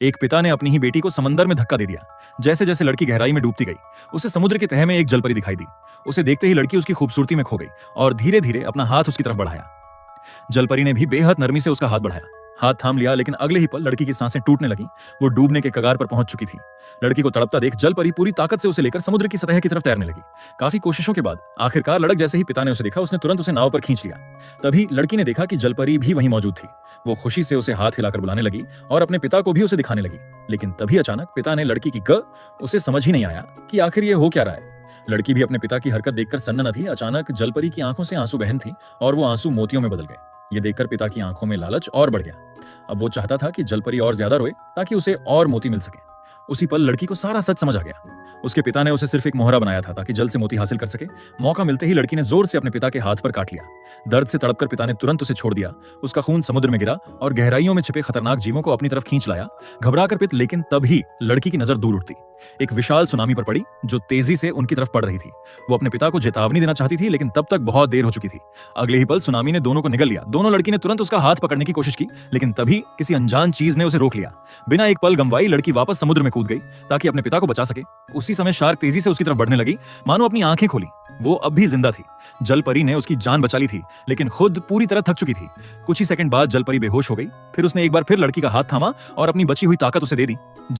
एक पिता ने अपनी ही बेटी को समंदर में धक्का दे दिया। जैसे जैसे लड़की गहराई में डूबती गई, उसे समुद्र की तह में एक जलपरी दिखाई दी। उसे देखते ही लड़की उसकी खूबसूरती में खो गई और धीरे धीरे अपना हाथ उसकी तरफ बढ़ाया। जलपरी ने भी बेहद नरमी से उसका हाथ बढ़ाया, हाथ थाम लिया, लेकिन अगले ही पल लड़की की सांसें टूटने लगी। वो डूबने के कगार पर पहुंच चुकी थी। लड़की को तड़पता देख जलपरी पूरी ताकत से उसे लेकर समुद्र की सतह की तरफ तैरने लगी। काफी कोशिशों के बाद आखिरकार लड़क जैसे ही पिता ने उसे देखा, उसने तुरंत उसे नाव पर खींच लिया। तभी लड़की ने देखा कि जलपरी भी वहीं मौजूद थी। वो खुशी से उसे हाथ हिलाकर बुलाने लगी और अपने पिता को भी उसे दिखाने लगी। लेकिन तभी अचानक पिता ने लड़की की उसे समझ ही नहीं आया कि आखिर ये हो क्या रहा है। लड़की भी अपने पिता की हरकत देखकर सन्न न थी। अचानक जलपरी की आंखों से आंसू बहन थी और वो आंसू मोतियों में बदल गए। ये देखकर पिता की आंखों में लालच और बढ़ गया। अब वो चाहता था कि जलपरी और ज्यादा रोए ताकि उसे और मोती मिल सके। उसी पल लड़की को सारा सच समझ आ गया। उसके पिता ने उसे सिर्फ एक मोहरा बनाया था ताकि जल से मोती हासिल कर सके। मौका मिलते ही लड़की ने जोर से अपने पिता के हाथ पर काट लिया। दर्द से तड़पकर पिता ने तुरंत उसे छोड़ दिया। उसका खून समुद्र में गिरा और गहराइयों में छिपे खतरनाक जीवों को अपनी तरफ खींच लाया। घबराकर पिता, लेकिन तभी लड़की की नजर दूर उठती। एक विशाल सुनामी पर पड़ी जो तेजी से उनकी तरफ पड़ रही थी। वो अपने पिता को चेतावनी देना चाहती थी, लेकिन तब तक बहुत देर हो चुकी थी। अगले ही पल सुनामी ने दोनों को निगल लिया। दोनों लड़की ने तुरंत उसका हाथ पकड़ने की कोशिश की, लेकिन तभी किसी अनजान चीज ने उसे रोक लिया। बिना एक पल गंवाई लड़की वापस समुद्र में कूद गई ताकि अपने पिता को बचा सके। उसी समय शार्क तेजी से उसकी तरफ बढ़ने लगी, मानो अपनी आंखें खोली। वो अब भी जिंदा थी। जलपरी ने उसकी जान बचा ली थी, लेकिन खुद पूरी तरह थक चुकी थी। कुछ ही सेकंड बाद जलपरी बेहोश हो गई। फिर उसने एक बार फिर लड़की का हाथ थामा और अपनी बची हुई ताकत उसे दे दी।